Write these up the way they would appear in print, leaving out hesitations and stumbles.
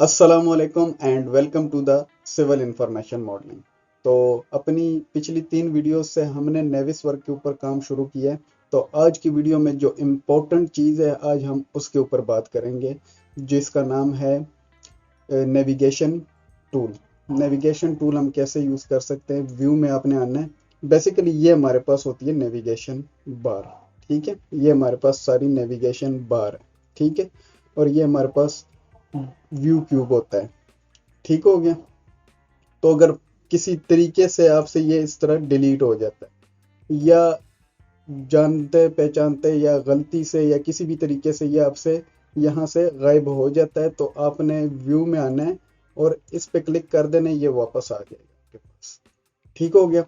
अस्सलामुअलैकुम and welcome to the civil information modelling. तो अपनी पिछली 3 वीडियोस से हमने नेविस वर्क के ऊपर काम शुरू किया है। तो आज की वीडियो में जो इम्पोर्टेंट चीज़ है आज हम उसके ऊपर बात करेंगे, जिसका नाम है नेविगेशन टूल। नेविगेशन टूल हम कैसे यूज़ कर सकते हैं। व्यू में आपने आना है। बेसिकली ये हमारे पास होती है नेविगेशन बार। ठीक है, ये हमारे पास सारी नेविगेशन बार है। ठीक है, और ये हमारे पास व्यू क्यूब होता है। ठीक हो गया। तो अगर किसी तरीके से आपसे ये इस तरह डिलीट हो जाता है, या जानते पहचानते या गलती से या किसी भी तरीके से ये आपसे यहाँ से गायब हो जाता है, तो आपने व्यू में आना है और इस पे क्लिक कर देना, ये वापस आ जाएगा आपके पास। ठीक हो गया।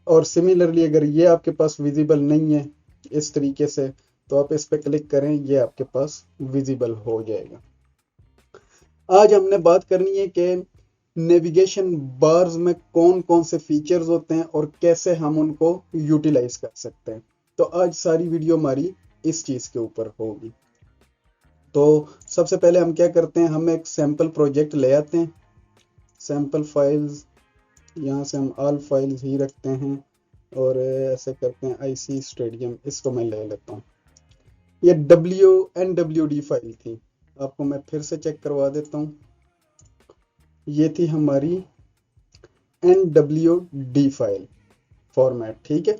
और सिमिलरली अगर ये आपके पास विजिबल नहीं है इस तरीके से, तो आप इस पे क्लिक करें, ये आपके पास विजिबल हो जाएगा। आज हमने बात करनी है कि नेविगेशन बार्स में कौन कौन से फीचर्स होते हैं और कैसे हम उनको यूटिलाइज कर सकते हैं। तो आज सारी वीडियो हमारी इस चीज़ के ऊपर होगी। तो सबसे पहले हम क्या करते हैं, हम एक सैम्पल प्रोजेक्ट ले आते हैं। सैम्पल फाइल्स, यहाँ से हम ऑल फाइल्स ही रखते हैं और ऐसे करते हैं आईसी स्टेडियम, इसको मैं ले लेता हूँ। ये WNWD फाइल थी, आपको मैं फिर से चेक करवा देता हूँ। ये थी हमारी NWD फाइल फॉर्मेट। ठीक है,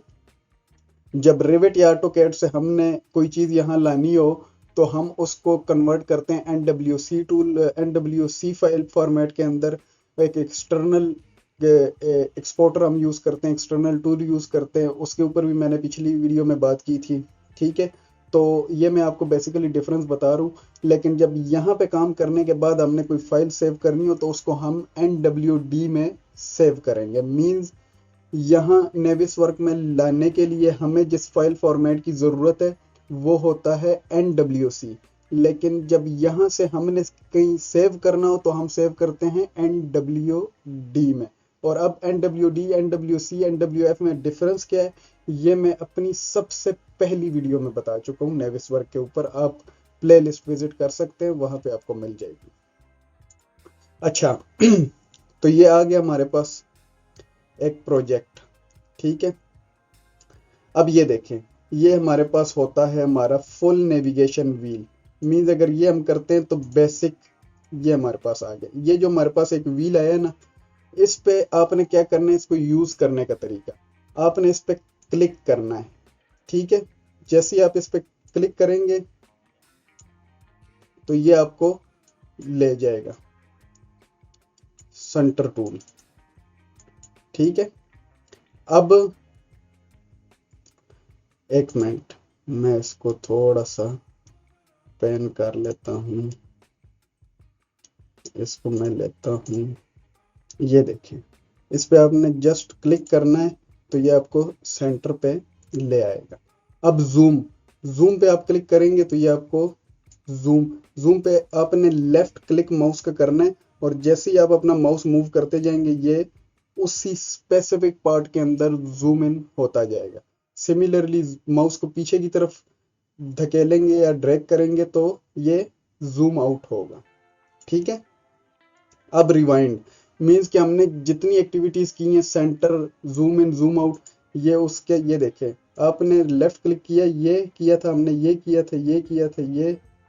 जब रिविट या ऑटोकैड से हमने कोई चीज़ यहाँ लानी हो तो हम उसको कन्वर्ट करते हैं NWC tool, NWC file format के अंदर। एक एक्सटर्नल एक्सपोर्टर हम यूज़ करते हैं, एक्सटर्नल टूल यूज़ करते हैं। उसके ऊपर भी मैंने पिछली वीडियो में बात की थी। ठीक है, तो ये मैं आपको बेसिकली डिफरेंस बता रहा हूँ। लेकिन जब यहाँ पे काम करने के बाद हमने कोई फाइल सेव करनी हो तो उसको हम NWD में सेव करेंगे। मीन्स यहाँ नेविस वर्क में लाने के लिए हमें जिस फाइल फॉर्मेट की ज़रूरत है वो होता है NWC। लेकिन जब यहाँ से हमने कहीं सेव करना हो तो हम सेव करते हैं NWD में। और अब NWD, NWC, NWF में डिफरेंस क्या है, ये मैं अपनी सबसे पहली वीडियो में बता चुका हूँ नेविस वर्क के ऊपर। आप प्ले लिस्ट विजिट कर सकते हैं, वहाँ पे आपको मिल जाएगी। अच्छा तो ये आ गया हमारे पास एक प्रोजेक्ट। ठीक है, अब ये देखें, ये हमारे पास होता है हमारा फुल नेविगेशन व्हील। मीन्स अगर ये हम करते हैं तो बेसिक ये हमारे पास आ गया। ये जो हमारे पास एक व्हील आया ना, इस पे आपने क्या करना है, इसको यूज करने का तरीका, आपने इस पे क्लिक करना है। ठीक है, जैसे ही आप इस पे क्लिक करेंगे तो ये आपको ले जाएगा सेंटर टूल। ठीक है, अब एक मिनट, मैं इसको थोड़ा सा पेन कर लेता हूँ। इसको मैं लेता हूँ, ये देखिए, इस पे आपने जस्ट क्लिक करना है तो ये आपको सेंटर पे ले आएगा। अब जूम, जूम पे आप क्लिक करेंगे तो ये आपको जूम, जूम पे आपने लेफ्ट क्लिक माउस का करना है और जैसे ही आप अपना माउस मूव करते जाएंगे ये उसी स्पेसिफिक पार्ट के अंदर जूम इन होता जाएगा। सिमिलरली माउस को पीछे की तरफ धकेलेंगे या ड्रैग करेंगे तो ये जूम आउट होगा। ठीक है, अब रिवाइंड मीन्स कि हमने जितनी एक्टिविटीज की हैं, centre, zoom in, zoom out, ये उसके, ये देखें, आपने लेफ्ट क्लिक किया, ये किया था हमने, ये किया था, ये किया था,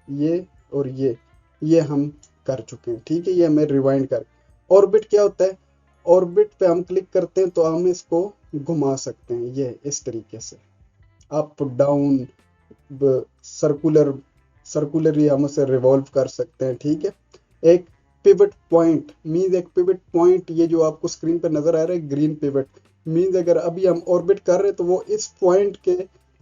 ये और ये हम कर चुके हैं। ठीक है, ये हमें रिवाइंड कर। ऑर्बिट क्या होता है, ऑर्बिट पे हम क्लिक करते हैं तो हम इसको घुमा सकते हैं, ये इस तरीके से अप डाउन सर्कुलर, सर्कुलरली हम उसे रिवॉल्व कर सकते हैं। ठीक है, एक पिवट पॉइंट मीन्स, एक पिवट पॉइंट, ये जो आपको स्क्रीन पर नजर आ रहा है ग्रीन पिवट, मीन्स अगर अभी हम ऑर्बिट कर रहे हैं तो वो इस पॉइंट के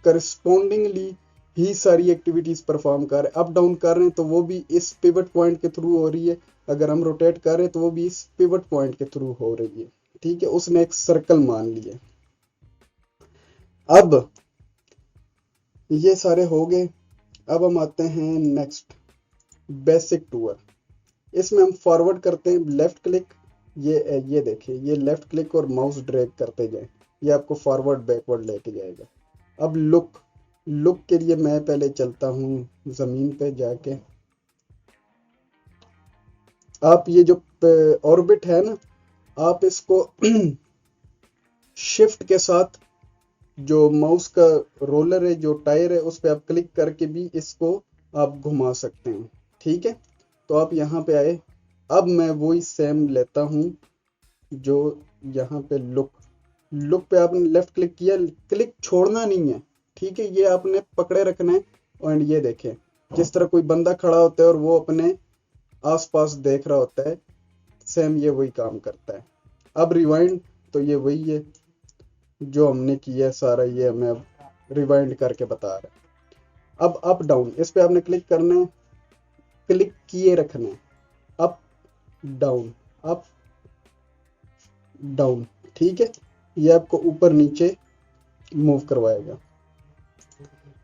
करस्पॉन्डिंगली ही सारी एक्टिविटीज परफॉर्म कर रहे हैं। अप डाउन कर रहे हैं तो वो भी इस पिवट पॉइंट के थ्रू हो रही है। अगर हम रोटेट कर रहे हैं तो वो भी इस पिवट पॉइंट के थ्रू हो रही है। ठीक है, उसने एक सर्कल मान लिया। अब ये सारे हो गए। अब हम आते हैं नेक्स्ट, बेसिक टूर। इसमें हम फॉरवर्ड करते हैं, लेफ्ट क्लिक, ये देखिए, ये लेफ्ट क्लिक और माउस ड्रैग करते जाएं, ये आपको फॉरवर्ड बैकवर्ड लेके जाएगा। अब लुक, लुक के लिए मैं पहले चलता हूँ ज़मीन पे जाके, आप ये जो ऑर्बिट है ना, आप इसको शिफ्ट के साथ जो माउस का रोलर है, जो टायर है, उस पर आप क्लिक करके भी इसको आप घुमा सकते हैं। ठीक है, तो आप यहाँ पे आए। अब मैं वही सेम लेता हूँ जो यहाँ पे लुक, लुक पे आपने लेफ्ट क्लिक किया, क्लिक छोड़ना नहीं है। ठीक है, ये आपने पकड़े रखना है। और ये देखें, जिस तरह कोई बंदा खड़ा होता है और वो अपने आसपास देख रहा होता है, सेम ये वही काम करता है। अब रिवाइंड, तो ये वही है जो हमने किया है सारा, ये हमें अब रिवाइंड करके बता रहा है। अब अप डाउन, इस पे आपने क्लिक करना है, क्लिक किए रखना है, अप डाउन, अप डाउन। ठीक है, ये आपको ऊपर नीचे मूव करवाएगा।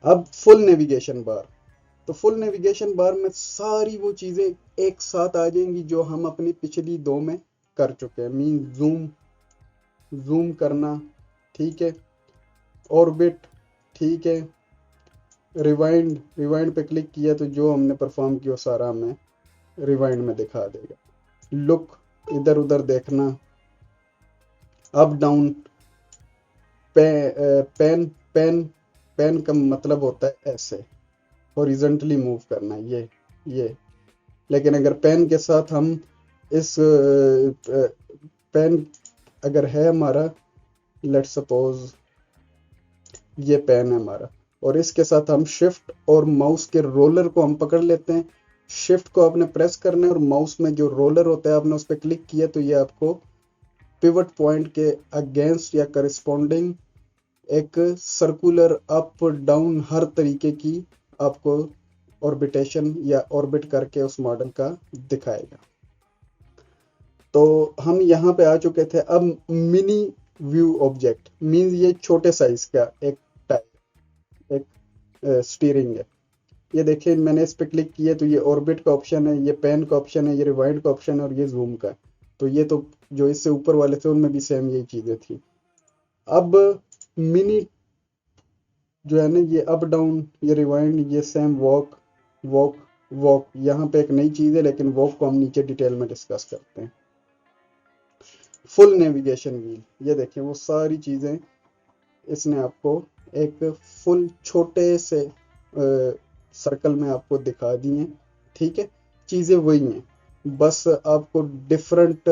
अब फुल नेविगेशन बार, तो फुल नेविगेशन बार में सारी वो चीजें एक साथ आ जाएंगी जो हम अपनी पिछली दो में कर चुके हैं। मीन जूम, जूम करना, ठीक है, ऑर्बिट, ठीक है, रिवाइंड, रिवाइंड पे क्लिक किया तो जो हमने परफॉर्म किया सारा हमें रिवाइंड में दिखा देगा। लुक, इधर उधर देखना, up down, pen, pen, pen का मतलब होता है ऐसे हॉरिजॉन्टली मूव करना, ये। लेकिन अगर पेन के साथ हम इस पेन अगर है हमारा, लेट्स सपोज ये पेन है हमारा, और इसके साथ हम शिफ्ट और माउस के रोलर को हम पकड़ लेते हैं। शिफ्ट को आपने प्रेस करना है और माउस में जो रोलर होता है आपने उस पर क्लिक किया तो ये आपको पिवट पॉइंट के अगेंस्ट या करस्पॉन्डिंग एक सर्कुलर अप डाउन हर तरीके की आपको ऑर्बिटेशन या ऑर्बिट करके उस मॉडल का दिखाएगा। तो हम यहाँ पे आ चुके थे। अब मिनी व्यू ऑब्जेक्ट मीन्स ये छोटे साइज का एक टाइप, एक स्टीयरिंग है। ये देखिए, मैंने इस पे क्लिक किया तो ये ऑर्बिट का ऑप्शन है, ये पेन का ऑप्शन है, ये रिवाइंड का ऑप्शन है और ये जूम का। तो ये तो जो इससे ऊपर वाले थे उनमें भी सेम यही चीजें थी। अब मिनी जो है ना, ये अप डाउन, ये रिवाइंड, ये सेम वॉक, वॉक, वॉक, यहाँ पे एक नई चीज है लेकिन वॉक को हम नीचे डिटेल में डिस्कस करते हैं। फुल नेविगेशन व्हील, ये देखिए वो सारी चीजें इसने आपको एक फुल छोटे से सर्कल में आपको दिखा दी हैं। ठीक है, चीजें वही हैं, बस आपको डिफरेंट,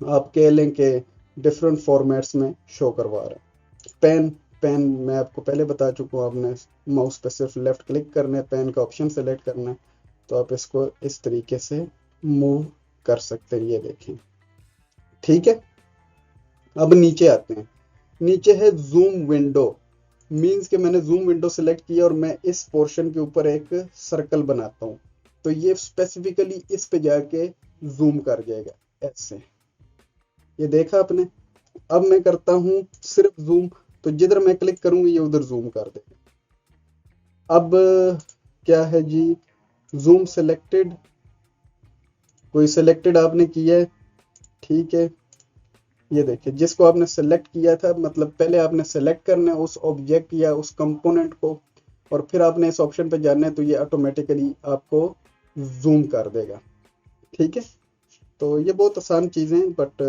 आप कह लें कि डिफरेंट फॉर्मेट्स में शो करवा रहा है। पेन, पेन मैं आपको पहले बता चुका हूँ, आपने माउस पे सिर्फ लेफ्ट क्लिक करना है, पेन का ऑप्शन सेलेक्ट करना है, तो आप इसको इस तरीके से मूव कर सकते हैं। ये देखें, ठीक है। अब नीचे आते हैं, नीचे है जूम विंडो। मीन्स कि मैंने जूम विंडो सेलेक्ट किया और मैं इस पोर्शन के ऊपर एक सर्कल बनाता हूँ तो ये स्पेसिफिकली इस पे जाके जूम कर जाएगा ऐसे। ये देखा आपने। अब मैं करता हूँ सिर्फ जूम, तो जिधर मैं क्लिक करूंगी ये उधर जूम कर देगा। अब क्या है जी, जूम सेलेक्टेड, कोई सेलेक्टेड आपने किया है, ठीक है। ये देखिए, जिसको आपने सेलेक्ट किया था, मतलब पहले आपने सेलेक्ट करना है उस ऑब्जेक्ट या उस कंपोनेंट को और फिर आपने इस ऑप्शन पे जाना है तो ये ऑटोमेटिकली आपको जूम कर देगा। ठीक है, तो ये बहुत आसान चीज़ें हैं बट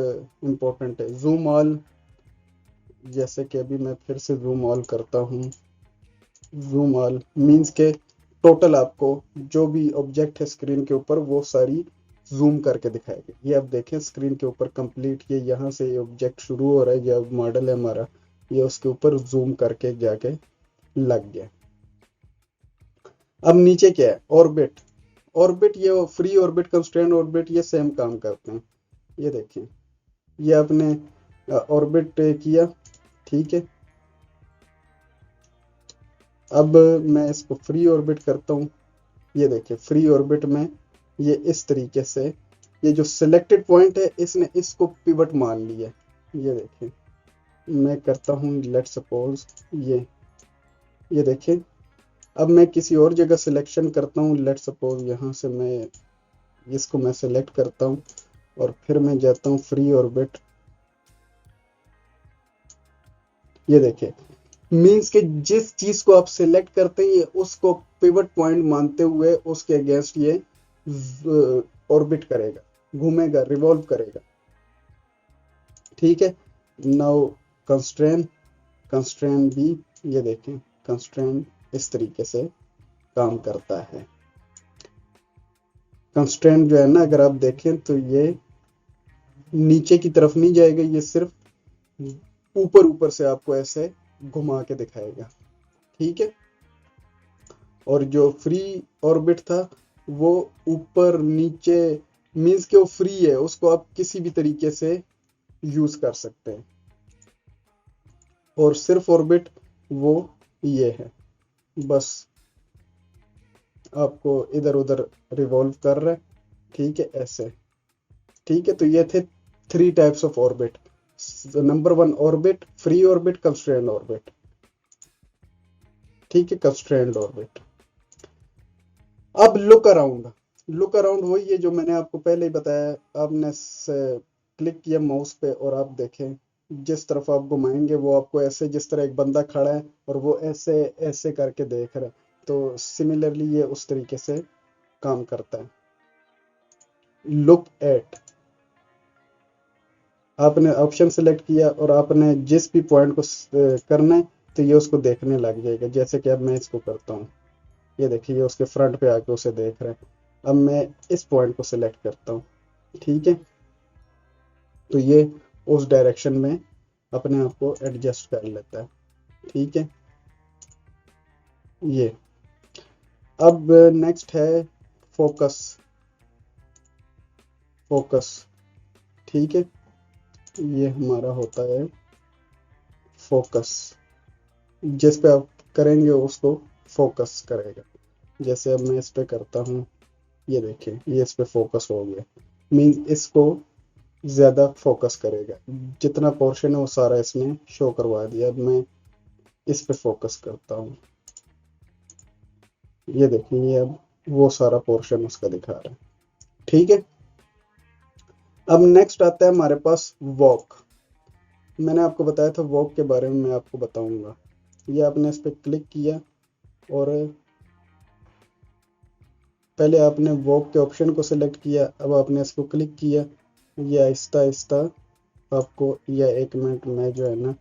इम्पोर्टेंट है। जूम ऑल, जैसे कि अभी मैं फिर से जूम ऑल करता हूँ। जूम ऑल मीन्स के टोटल आपको जो भी ऑब्जेक्ट है स्क्रीन के ऊपर वो सारी जूम करके दिखाएगी। ये आप देखें स्क्रीन के ऊपर कंप्लीट, ये यहाँ से ये ऑब्जेक्ट शुरू हो रहा है, ये मॉडल है हमारा, ये उसके ऊपर जूम करके जाके लग गया। अब नीचे क्या है, ऑर्बिट। ऑर्बिट, ये फ्री ऑर्बिट, कंस्ट्रेंट ऑर्बिट, ये सेम काम करते हैं। ये देखें, ये आपने ऑर्बिट किया, ठीक है। अब मैं इसको फ्री ऑर्बिट करता हूँ। ये देखिए, फ्री ऑर्बिट में ये इस तरीके से, ये जो सिलेक्टेड पॉइंट है इसने इसको पिवट मान लिया। ये देखिए, मैं करता हूँ लेट सपोज ये देखिए। अब मैं किसी और जगह सिलेक्शन करता हूँ, लेट सपोज यहाँ से मैं इसको मैं सिलेक्ट करता हूँ और फिर मैं जाता हूँ फ्री ऑर्बिट। ये देखिए, मीन्स के जिस चीज को आप सिलेक्ट करते हैं ये उसको पिवट पॉइंट मानते हुए उसके अगेंस्ट ये ऑर्बिट करेगा, घूमेगा, रिवॉल्व करेगा। ठीक है। नाउ कंस्ट्रेन, कंस्ट्रेन भी ये देखें, कंस्ट्रेन इस तरीके से काम करता है। कंस्ट्रेन जो है ना, अगर आप देखें तो ये नीचे की तरफ नहीं जाएगा, ये सिर्फ ऊपर ऊपर से आपको ऐसे घुमा के दिखाएगा। ठीक है। और जो फ्री ऑर्बिट था वो ऊपर नीचे, मीन्स कि वो फ्री है, उसको आप किसी भी तरीके से यूज कर सकते हैं। और सिर्फ ऑर्बिट वो ये है, बस आपको इधर उधर रिवॉल्व कर रहा है। ठीक है, ऐसे। ठीक है, तो ये थे 3 types of orbit. Number 1 orbit, free orbit, constrained orbit. ठीक है, कंस्ट्रेंड ऑर्बिट। अब लुक अराउंड, लुक अराउंड वही है जो मैंने आपको पहले ही बताया। आपने क्लिक किया माउस पे और आप देखें जिस तरफ आप घुमाएंगे वो आपको ऐसे, जिस तरह एक बंदा खड़ा है और वो ऐसे ऐसे करके देख रहा है, तो सिमिलरली ये उस तरीके से काम करता है। लुक एट, आपने ऑप्शन सेलेक्ट किया और आपने जिस भी पॉइंट को करना है तो ये उसको देखने लग जाएगा। जैसे कि अब मैं इसको करता हूँ, ये देखिए ये उसके फ्रंट पे आके उसे देख रहा है। अब मैं इस पॉइंट को सिलेक्ट करता हूँ। ठीक है, तो ये उस डायरेक्शन में अपने आप को एडजस्ट कर लेता है। ठीक है, ये। अब नेक्स्ट है फोकस, फोकस। ठीक है, ये हमारा होता है फोकस। जिस पे आप करेंगे उसको फोकस करेगा। जैसे अब मैं इस पे करता हूँ, ये देखिए ये इस पे फोकस हो गया, मीन इसको ज्यादा फोकस करेगा। जितना पोर्शन है वो सारा इसने शो करवा दिया। अब मैं इस पे फोकस करता हूँ, ये देखिए ये अब वो सारा पोर्शन उसका दिखा रहा है। ठीक है। अब नेक्स्ट आता है हमारे पास वॉक। मैंने आपको बताया था वॉक के बारे में मैं आपको बताऊंगा। ये आपने इस पे क्लिक किया और पहले आपने वॉक के ऑप्शन को सिलेक्ट किया, अब आपने इसको क्लिक किया। ये आहिस्ता आहिस्ता आपको, या 1 मिनट में जो है ना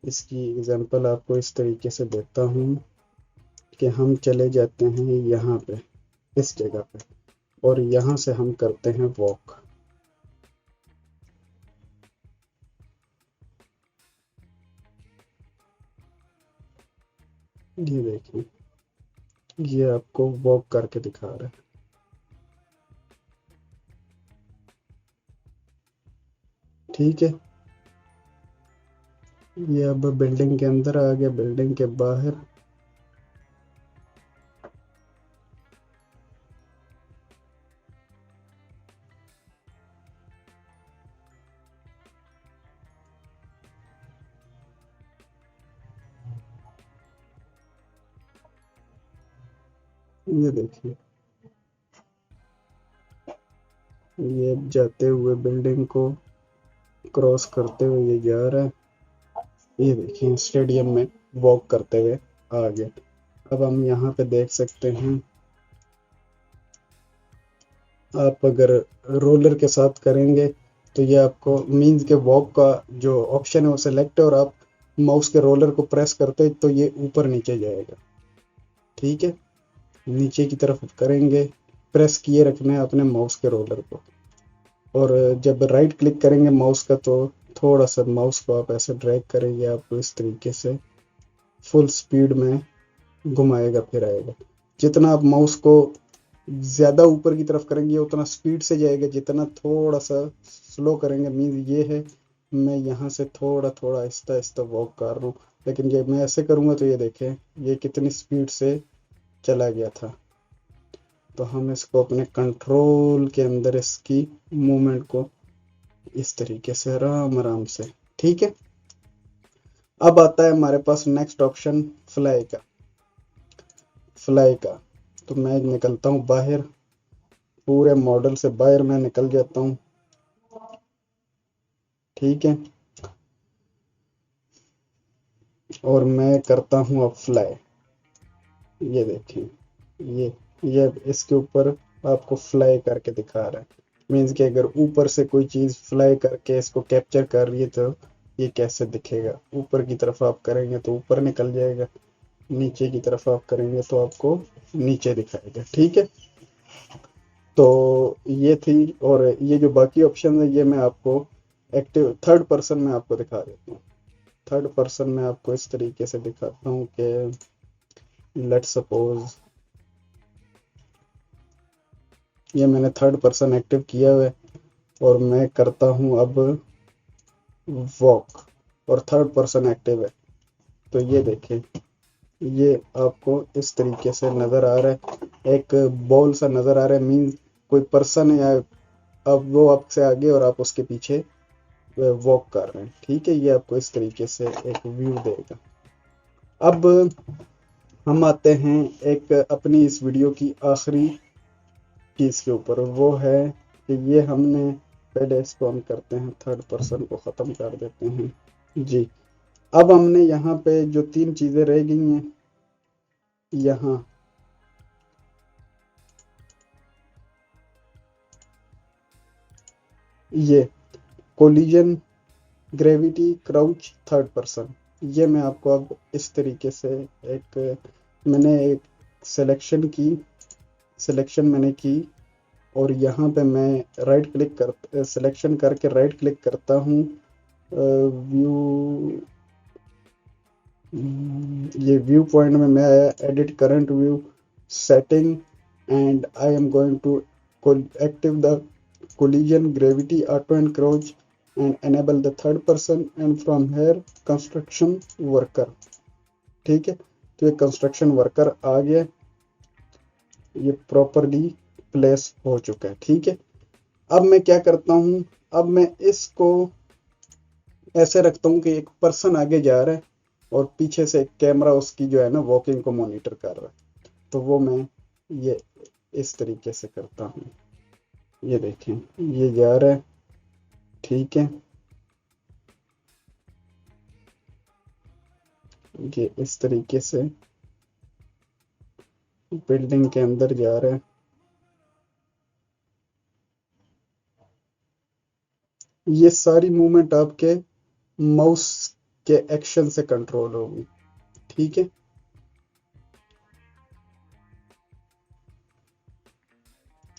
इसकी एग्जांपल आपको इस तरीके से देता हूँ कि हम चले जाते हैं यहाँ पे, इस जगह पे, और यहाँ से हम करते हैं वॉक। ये देखिए ये आपको वॉक करके दिखा रहा है। ठीक है, ये अब बिल्डिंग के अंदर आ गया, बिल्डिंग के बाहर। ये देखिए ये अब जाते हुए बिल्डिंग को क्रॉस करते हुए ये जा रहा है। ये देखिए स्टेडियम में वॉक करते हुए आ गया। अब हम यहाँ पे देख सकते हैं, आप अगर रोलर के साथ करेंगे तो ये आपको मीन्स के वॉक का जो ऑप्शन है वो सेलेक्ट है और आप माउस के रोलर को प्रेस करते हैं तो ये ऊपर नीचे जाएगा। ठीक है, नीचे की तरफ करेंगे, प्रेस किए रखना है अपने माउस के रोलर को। और जब राइट क्लिक करेंगे माउस का तो थोड़ा सा माउस को आप ऐसे ड्रैग करेंगे, आपको इस तरीके से फुल स्पीड में घुमाएगा फिराएगा। जितना आप माउस को ज्यादा ऊपर की तरफ करेंगे उतना स्पीड से जाएगा, जितना थोड़ा सा स्लो करेंगे, मीन ये है मैं यहाँ से थोड़ा थोड़ा आहिस्ता आहिस्ता वॉक कर रहा हूँ, लेकिन जब मैं ऐसे करूँगा तो ये देखें ये कितनी स्पीड से चला गया था। तो हम इसको अपने कंट्रोल के अंदर इसकी मूवमेंट को इस तरीके से आराम आराम से। ठीक है। अब आता है हमारे पास नेक्स्ट ऑप्शन फ्लाई का, फ्लाई का। तो मैं निकलता हूँ बाहर, पूरे मॉडल से बाहर मैं निकल जाता हूँ। ठीक है, और मैं करता हूँ अब फ्लाई। ये देखिए ये इसके ऊपर आपको फ्लाई करके दिखा रहा है। मीन्स कि अगर ऊपर से कोई चीज़ फ्लाई करके इसको कैप्चर कर रही है तो ये कैसे दिखेगा। ऊपर की तरफ आप करेंगे तो ऊपर निकल जाएगा, नीचे की तरफ आप करेंगे तो आपको नीचे दिखाएगा। ठीक है, तो ये थी। और ये जो बाकी ऑप्शन है ये मैं आपको एक्टिव थर्ड पर्सन में आपको दिखा देता हूँ। थर्ड पर्सन में आपको इस तरीके से दिखाता हूँ कि लेट सपोज ये मैंने थर्ड पर्सन एक्टिव किया हुआ है और मैं करता हूँ अब वॉक और थर्ड पर्सन एक्टिव है। तो ये देखें, ये आपको इस तरीके से नज़र आ रहा है, एक बॉल सा नज़र आ रहा है। मीन कोई पर्सन है या अब वो आपसे आगे और आप उसके पीछे वॉक कर रहे हैं। ठीक है, ये आपको इस तरीके से एक व्यू देगा। अब हम आते हैं एक अपनी इस वीडियो की आखिरी चीज़ के ऊपर, वो है कि ये हमने पहले इसको हम करते हैं, थर्ड पर्सन को ख़त्म कर देते हैं जी। अब हमने यहाँ पे जो तीन चीज़ें रह गई हैं, यहाँ ये collision, gravity, crouch, third person, ये मैं आपको अब इस तरीके से एक मैंने एक सिलेक्शन मैंने की और यहाँ पे मैं राइट क्लिक कर सिलेक्शन करके राइट क्लिक करता हूँ, व्यू, ये व्यू पॉइंट में मैं आया, edit current view, setting, and I am going to active the collision, gravity, auto encroach and enable the third person and from here construction worker। ठीक है, तो ये कंस्ट्रक्शन वर्कर आ गया, ये प्रॉपरली प्लेस हो चुका है। ठीक है, अब मैं क्या करता हूँ, अब मैं इसको ऐसे रखता हूँ कि एक पर्सन आगे जा रहा है और पीछे से एक कैमरा उसकी जो है ना वॉकिंग को मॉनिटर कर रहा है। तो वो मैं ये इस तरीके से करता हूँ, ये देखें ये जा रहा है। ठीक है, ये इस तरीके से बिल्डिंग के अंदर जा रहा है। ये सारी मूवमेंट आपके माउस के एक्शन से कंट्रोल होगी। ठीक है,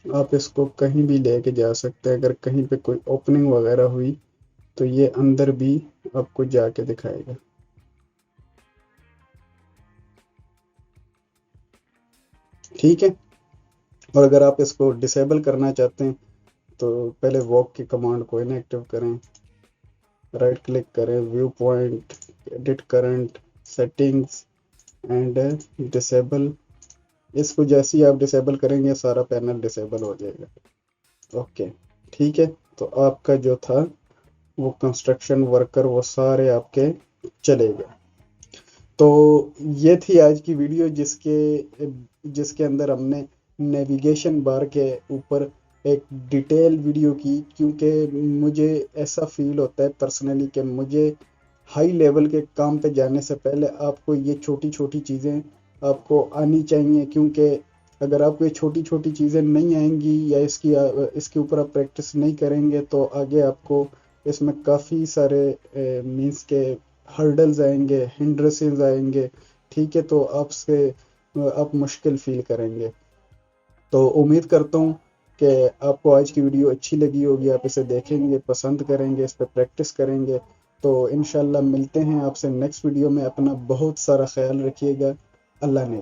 आप इसको कहीं भी लेके जा सकते हैं। अगर कहीं पे कोई ओपनिंग वगैरह हुई तो ये अंदर भी आपको जाके दिखाएगा। ठीक है, और अगर आप इसको डिसेबल करना चाहते हैं तो पहले वॉक की कमांड को इनएक्टिव करें, राइट क्लिक करें, view point, edit current, settings and disable. इसको जैसे ही आप डिसेबल करेंगे सारा पैनल डिसेबल हो जाएगा। ओके, ठीक है, तो आपका जो था वो कंस्ट्रक्शन वर्कर वो सारे आपके चले गए। तो ये थी आज की वीडियो जिसके अंदर हमने नेविगेशन बार के ऊपर एक डिटेल वीडियो की, क्योंकि मुझे ऐसा फील होता है पर्सनली कि मुझे हाई लेवल के काम पे जाने से पहले आपको ये छोटी छोटी चीज़ें आपको आनी चाहिए। क्योंकि अगर आपको ये छोटी छोटी चीज़ें नहीं आएंगी या इसके ऊपर आप प्रैक्टिस नहीं करेंगे तो आगे आपको इसमें काफ़ी सारे मीन्स के हर्डल्स आएंगे, हिंड्रेंसेस आएंगे। ठीक है, तो आप मुश्किल फील करेंगे। तो उम्मीद करता हूँ कि आपको आज की वीडियो अच्छी लगी होगी, आप इसे देखेंगे, पसंद करेंगे, इस पर प्रैक्टिस करेंगे। तो इंशाल्लाह मिलते हैं आपसे नेक्स्ट वीडियो में। अपना बहुत सारा ख्याल रखिएगा। अल्लाह ने